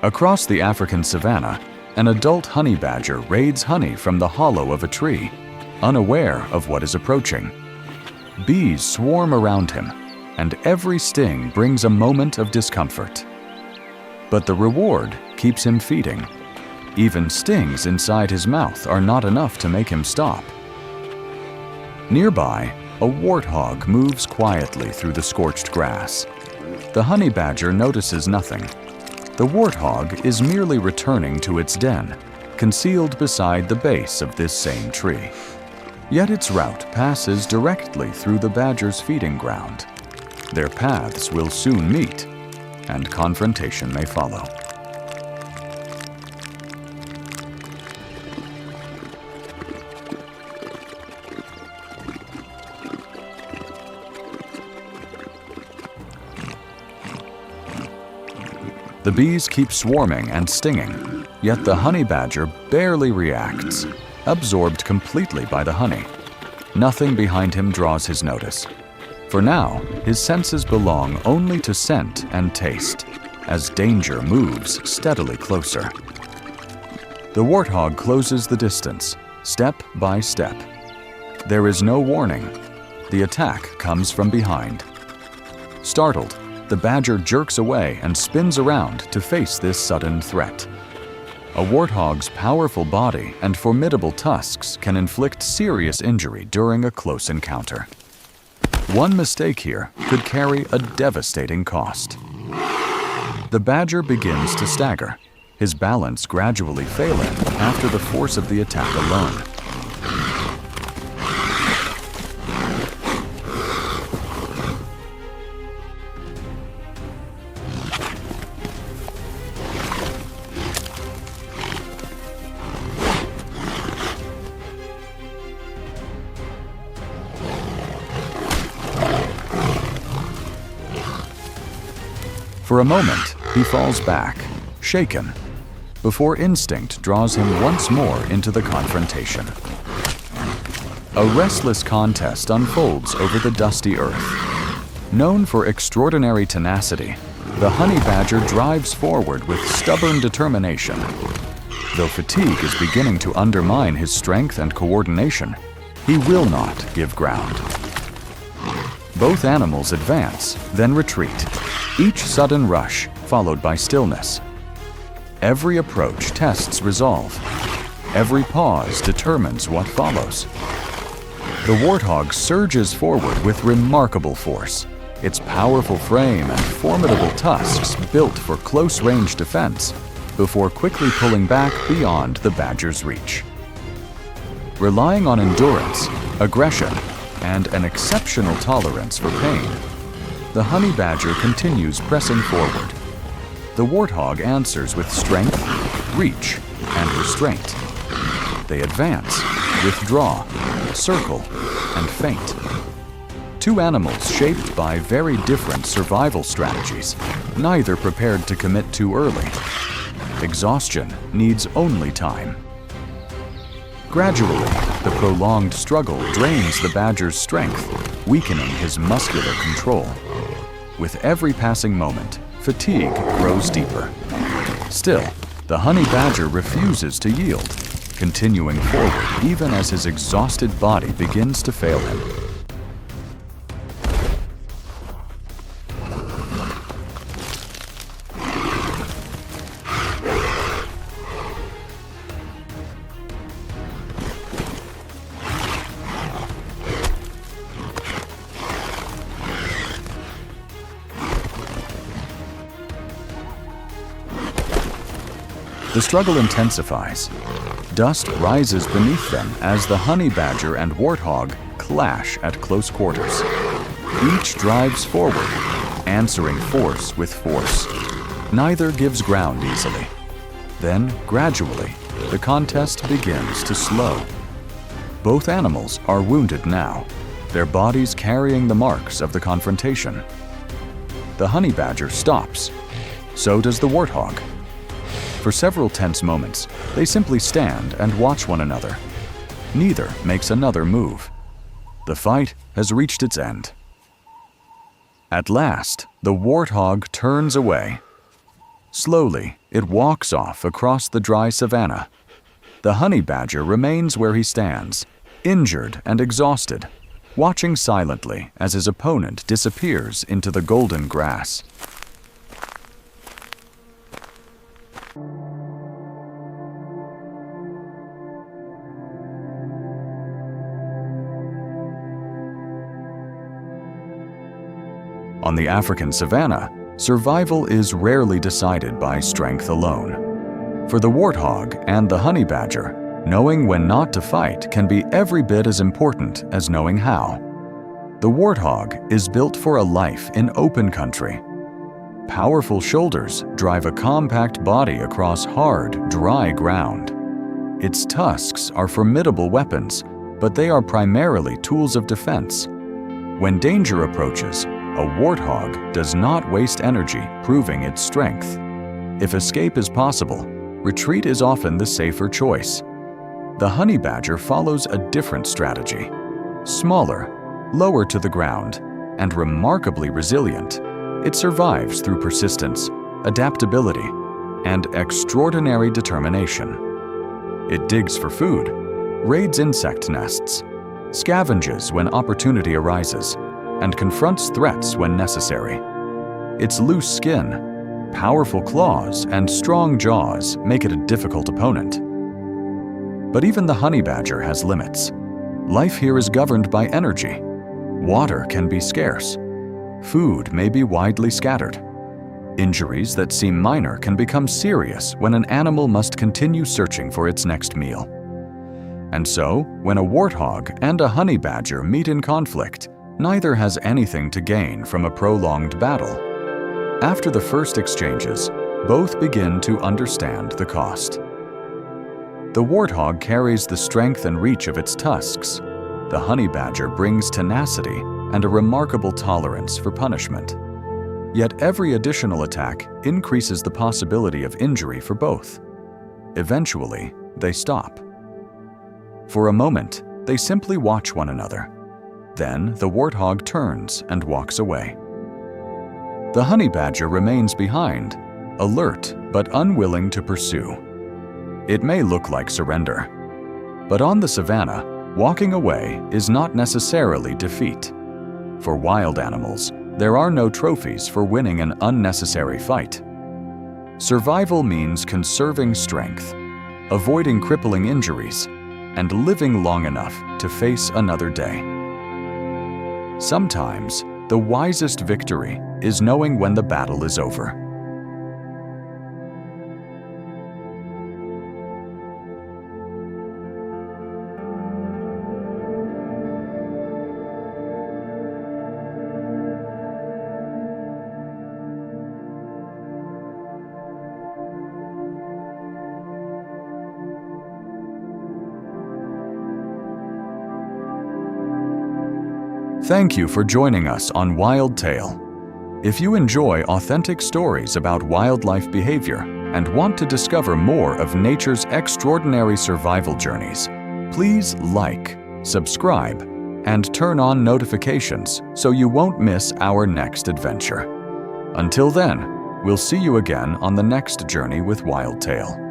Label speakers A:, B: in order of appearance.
A: Across the African savanna, an adult honey badger raids honey from the hollow of a tree, unaware of what is approaching. Bees swarm around him, and every sting brings a moment of discomfort. But the reward keeps him feeding. Even stings inside his mouth are not enough to make him stop. Nearby, a warthog moves quietly through the scorched grass. The honey badger notices nothing. The warthog is merely returning to its den, concealed beside the base of this same tree. Yet its route passes directly through the badger's feeding ground. Their paths will soon meet, and confrontation may follow. The bees keep swarming and stinging, yet the honey badger barely reacts, absorbed completely by the honey. Nothing behind him draws his notice. For now, his senses belong only to scent and taste, as danger moves steadily closer. The warthog closes the distance, step by step. There is no warning. The attack comes from behind. Startled, the badger jerks away and spins around to face this sudden threat. A warthog's powerful body and formidable tusks can inflict serious injury during a close encounter. One mistake here could carry a devastating cost. The badger begins to stagger, his balance gradually failing after the force of the attack alone. For a moment, he falls back, shaken, before instinct draws him once more into the confrontation. A restless contest unfolds over the dusty earth. Known for extraordinary tenacity, the honey badger drives forward with stubborn determination. Though fatigue is beginning to undermine his strength and coordination, he will not give ground. Both animals advance, then retreat, each sudden rush followed by stillness. Every approach tests resolve. Every pause determines what follows. The warthog surges forward with remarkable force, its powerful frame and formidable tusks built for close-range defense, before quickly pulling back beyond the badger's reach. Relying on endurance, aggression, and an exceptional tolerance for pain, the honey badger continues pressing forward. The warthog answers with strength, reach, and restraint. They advance, withdraw, circle, and feint. Two animals shaped by very different survival strategies, neither prepared to commit too early. Exhaustion needs only time. Gradually, the prolonged struggle drains the badger's strength, weakening his muscular control. With every passing moment, fatigue grows deeper. Still, the honey badger refuses to yield, continuing forward even as his exhausted body begins to fail him. The struggle intensifies. Dust rises beneath them as the honey badger and warthog clash at close quarters. Each drives forward, answering force with force. Neither gives ground easily. Then, gradually, the contest begins to slow. Both animals are wounded now, their bodies carrying the marks of the confrontation. The honey badger stops. So does the warthog. For several tense moments, they simply stand and watch one another. Neither makes another move. The fight has reached its end. At last, the warthog turns away. Slowly, It walks off across the dry savanna. The honey badger remains where he stands, injured and exhausted, watching silently as his opponent disappears into the golden grass. On the African savanna, survival is rarely decided by strength alone. For the warthog and the honey badger, knowing when not to fight can be every bit as important as knowing how. The warthog is built for a life in open country. Powerful shoulders drive a compact body across hard, dry ground. Its tusks are formidable weapons, but they are primarily tools of defense. When danger approaches, a warthog does not waste energy proving its strength. If escape is possible, retreat is often the safer choice. The honey badger follows a different strategy. Smaller, lower to the ground, and remarkably resilient, it survives through persistence, adaptability, and extraordinary determination. It digs for food, raids insect nests, scavenges when opportunity arises, and confronts threats when necessary. Its loose skin, powerful claws, and strong jaws make it a difficult opponent. But even the honey badger has limits. Life here is governed by energy. Water can be scarce. Food may be widely scattered. Injuries that seem minor can become serious when an animal must continue searching for its next meal. And so, when a warthog and a honey badger meet in conflict, neither has anything to gain from a prolonged battle. After the first exchanges, both begin to understand the cost. The warthog carries the strength and reach of its tusks. The honey badger brings tenacity and a remarkable tolerance for punishment. Yet every additional attack increases the possibility of injury for both. Eventually, they stop. For a moment, they simply watch one another. Then the warthog turns and walks away. The honey badger remains behind, alert but unwilling to pursue. It may look like surrender, but on the savanna, walking away is not necessarily defeat. For wild animals, there are no trophies for winning an unnecessary fight. Survival means conserving strength, avoiding crippling injuries, and living long enough to face another day. Sometimes, the wisest victory is knowing when the battle is over. Thank you for joining us on Wild Tale. If you enjoy authentic stories about wildlife behavior and want to discover more of nature's extraordinary survival journeys, please like, subscribe, and turn on notifications so you won't miss our next adventure. Until then, we'll see you again on the next journey with Wild Tale.